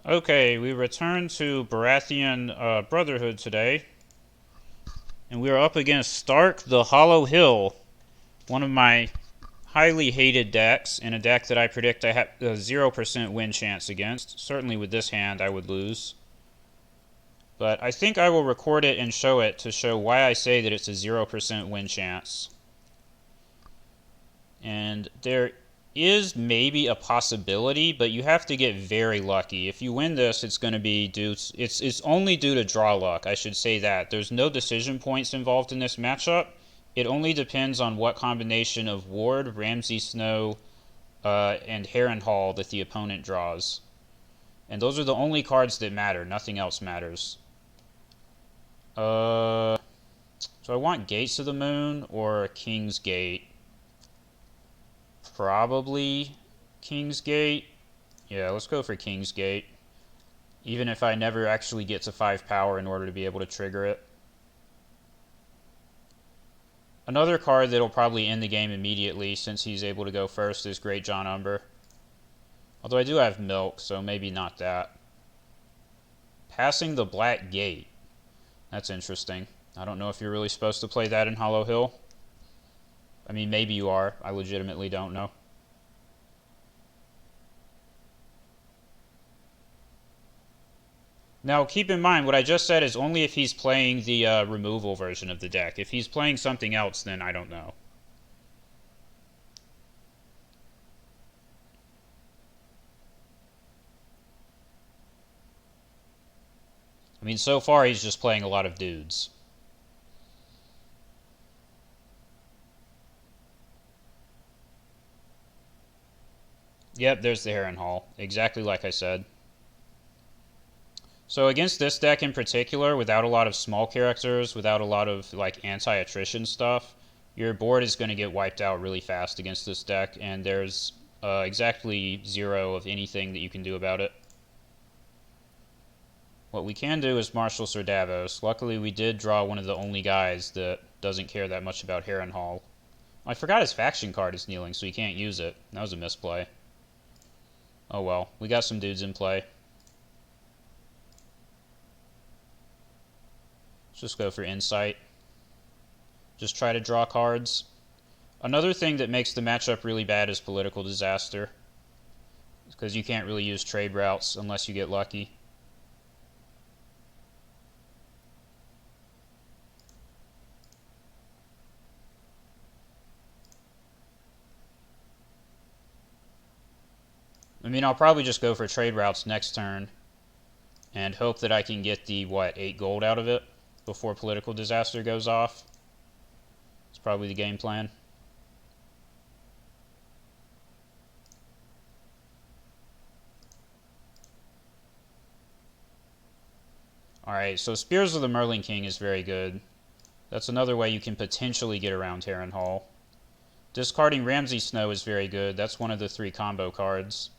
Okay, we return to Baratheon Brotherhood today, and we are up against Stark the Hollow Hill, one of my highly hated decks, and a deck that I predict I have a 0% win chance against. Certainly with this hand I would lose. But I think I will record it and show it to show why I say that it's a 0% win chance. And there is maybe a possibility, but you have to get very lucky. If you win this, it's going to be it's only due to draw luck. I should say that. There's no decision points involved in this matchup. It only depends on what combination of Ward, Ramsay Snow, and Harrenhal that the opponent draws. And those are the only cards that matter. Nothing else matters. So I want Gates of the Moon or King's Gate. Probably King's Gate. Yeah, let's go for King's Gate. Even if I never actually get to 5 power in order to be able to trigger it. Another card that'll probably end the game immediately since he's able to go first is Great John Umber. Although I do have Milk, so maybe not that. Passing the Black Gate. That's interesting. I don't know if you're really supposed to play that in Hollow Hill. I mean, maybe you are. I legitimately don't know. Now, keep in mind, what I just said is only if he's playing the removal version of the deck. If he's playing something else, then I don't know. I mean, so far he's just playing a lot of dudes. Yep, there's the Harrenhal. Exactly like I said. So against this deck in particular, without a lot of small characters, without a lot of like anti-attrition stuff, your board is going to get wiped out really fast against this deck, and there's exactly 0 of anything that you can do about it. What we can do is Marshal Sir Davos. Luckily, we did draw one of the only guys that doesn't care that much about Harrenhal. I forgot his faction card is kneeling, so he can't use it. That was a misplay. Oh well, we got some dudes in play. Let's just go for Insight. Just try to draw cards. Another thing that makes the matchup really bad is Political Disaster, because you can't really use trade routes unless you get lucky. I mean, I'll probably just go for trade routes next turn and hope that I can get the, 8 gold out of it before Political Disaster goes off. It's probably the game plan. Alright, so Spears of the Merlin King is very good. That's another way you can potentially get around Harrenhal. Discarding Ramsay Snow is very good. That's one of the 3 combo cards.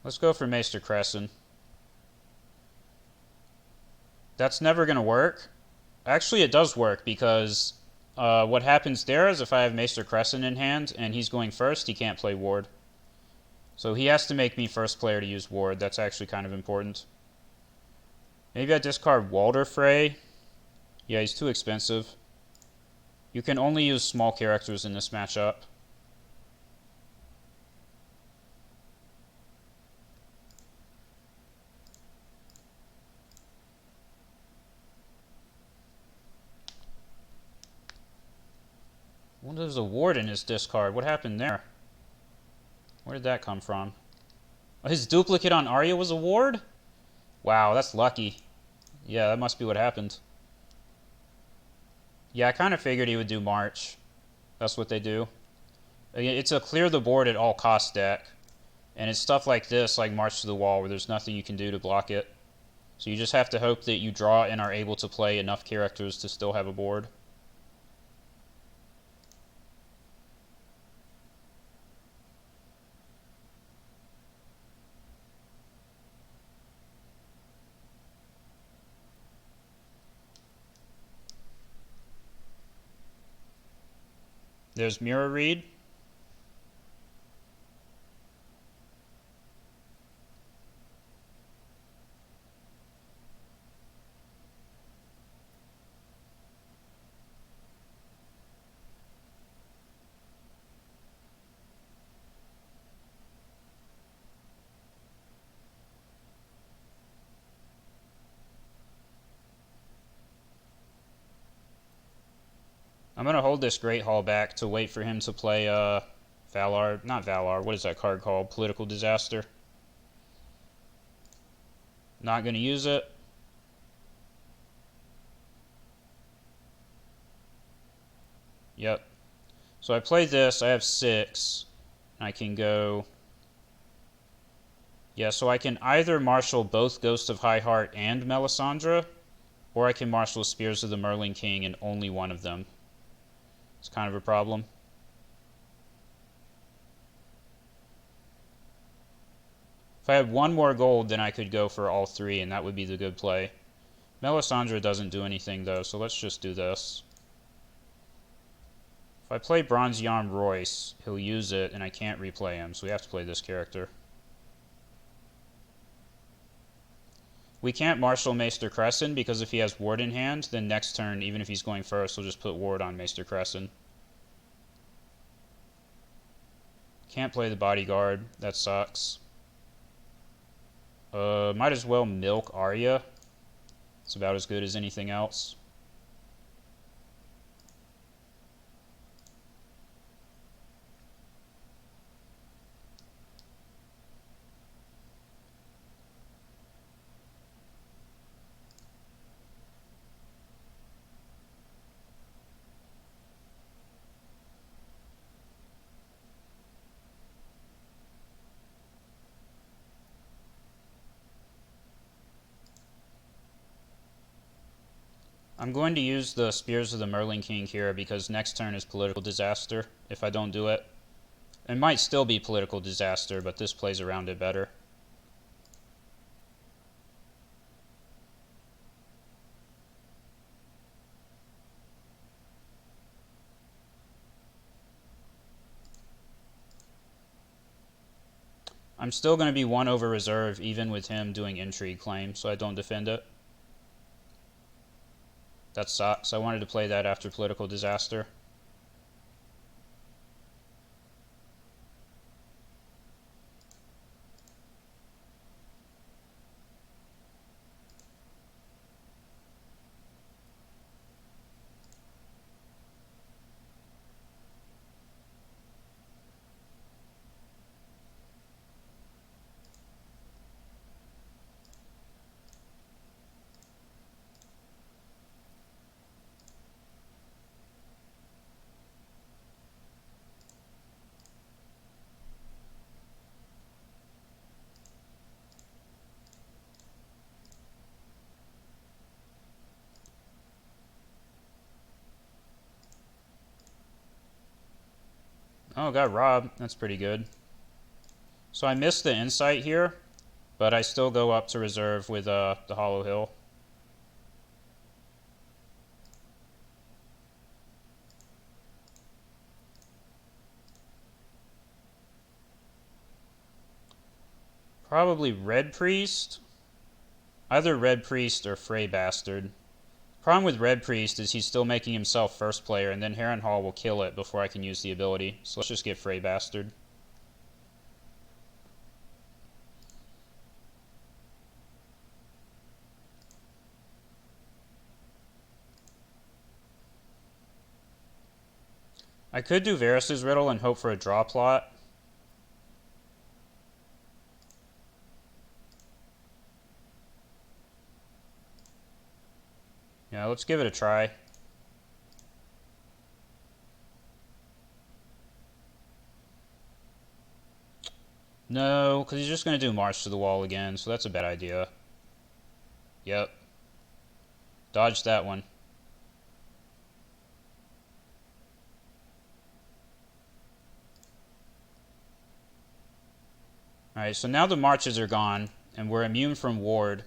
Let's go for Maester Crescent. That's never going to work. Actually, it does work because what happens there is if I have Maester Crescent in hand and he's going first, he can't play Ward. So he has to make me first player to use Ward. That's actually kind of important. Maybe I discard Walder Frey. Yeah, he's too expensive. You can only use small characters in this matchup. Well, there's a Ward in his discard. What happened there? Where did that come from? Oh, his duplicate on Arya was a Ward? Wow, that's lucky. Yeah, that must be what happened. Yeah, I kind of figured he would do March. That's what they do. It's a clear the board at all cost deck. And it's stuff like this, like March to the Wall, where there's nothing you can do to block it. So you just have to hope that you draw and are able to play enough characters to still have a board. There's Mirror Read. I'm going to hold this Great Hall back to wait for him to play Valar. Not Valar. What is that card called? Political Disaster. Not going to use it. Yep. So I play this. I have 6. I can go... Yeah, so I can either marshal both Ghost of High Heart and Melisandre, or I can marshal Spears of the Merling King and only one of them. It's kind of a problem. If I had one more gold, then I could go for all 3, and that would be the good play. Melisandre doesn't do anything, though, so let's just do this. If I play Bronze Yarm Royce, he'll use it, and I can't replay him, so we have to play this character. We can't marshal Maester Crescent, because if he has Ward in hand, then next turn, even if he's going first, he'll just put Ward on Maester Crescent. Can't play the Bodyguard. That sucks. Might as well milk Arya. It's about as good as anything else. I'm going to use the Spears of the Merling King here because next turn is Political Disaster if I don't do it. It might still be Political Disaster, but this plays around it better. I'm still going to be 1 over reserve even with him doing Intrigue Claim, so I don't defend it. That sucks. I wanted to play that after Political Disaster. Oh, got robbed. That's pretty good. So I missed the insight here, but I still go up to reserve with the Hollow Hill. Probably Red Priest. Either Red Priest or Frey Bastard. Problem with Red Priest is he's still making himself first player, and then Harrenhal will kill it before I can use the ability. So let's just get Frey Bastard. I could do Varys' Riddle and hope for a draw plot. Yeah, let's give it a try. No, because he's just going to do March to the Wall again, so that's a bad idea. Yep. Dodged that one. Alright, so now the marches are gone, and we're immune from Ward.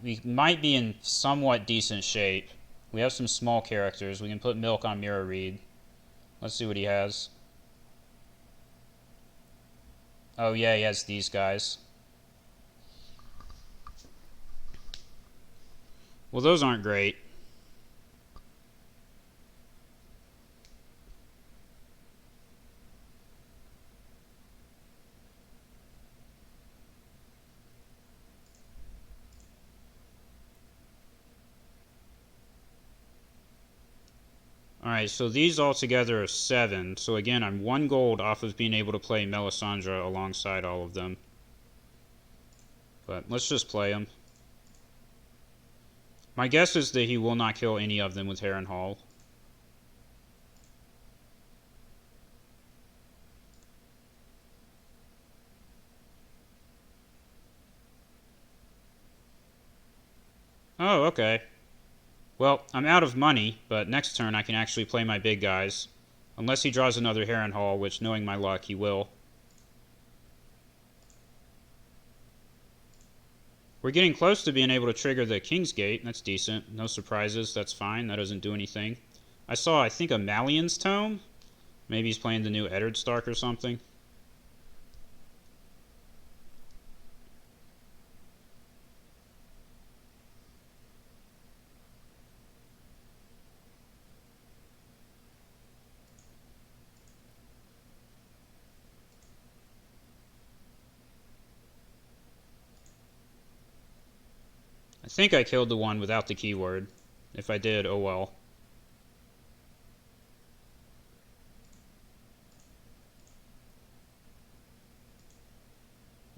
We might be in somewhat decent shape. We have some small characters. We can put Milk on Mirror Read. Let's see what he has. Oh yeah, he has these guys. Well, those aren't great. Alright, so these all together are 7. So again, I'm 1 gold off of being able to play Melisandre alongside all of them. But let's just play him. My guess is that he will not kill any of them with Harrenhal. Oh, okay. Well, I'm out of money, but next turn I can actually play my big guys. Unless he draws another Harrenhal, which, knowing my luck, he will. We're getting close to being able to trigger the King's Gate. That's decent. No surprises. That's fine. That doesn't do anything. I saw, I think, a Malian's Tome. Maybe he's playing the new Eddard Stark or something. I think I killed the one without the keyword. If I did, oh well.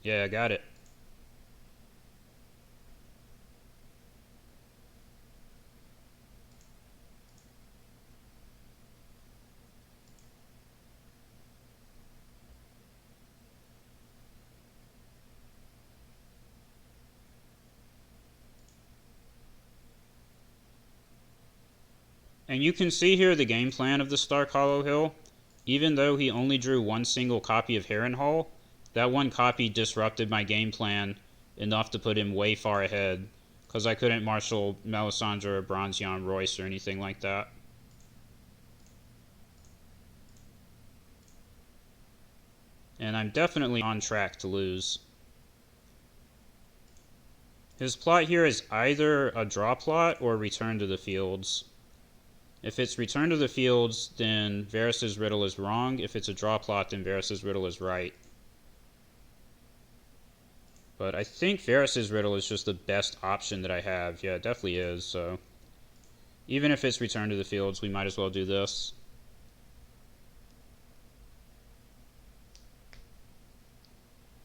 Yeah, I got it. And you can see here the game plan of the Stark Hollow Hill. Even though he only drew one single copy of Harrenhal, that one copy disrupted my game plan enough to put him way far ahead, because I couldn't marshal Melisandre or Bronzeon Royce or anything like that. And I'm definitely on track to lose. His plot here is either a draw plot or return to the fields. If it's return to the fields, then Varys' riddle is wrong. If it's a draw plot, then Varys' riddle is right. But I think Varys' riddle is just the best option that I have. Yeah, it definitely is. So even if it's return to the fields, we might as well do this.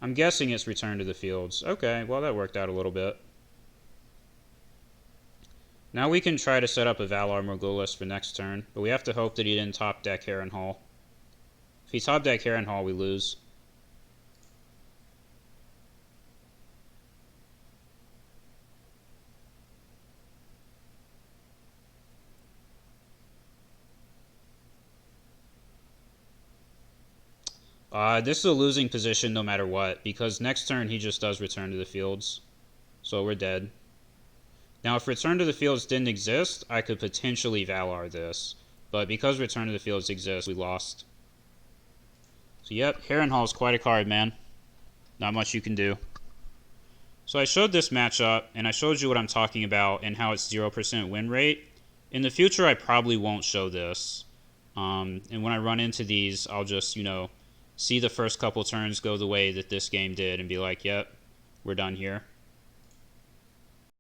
I'm guessing it's return to the fields. Okay, well that worked out a little bit. Now we can try to set up a Valar Morghulis for next turn, but we have to hope that he didn't top deck Harrenhal. If he top deck Harrenhal, we lose. This is a losing position no matter what, because next turn he just does return to the fields. So we're dead. Now, if Return to the Fields didn't exist, I could potentially Valar this. But because Return to the Fields exists, we lost. So, yep, Harrenhal's quite a card, man. Not much you can do. So I showed this matchup, and I showed you what I'm talking about and how it's 0% win rate. In the future, I probably won't show this. And when I run into these, I'll just, see the first couple turns go the way that this game did and be like, yep, we're done here.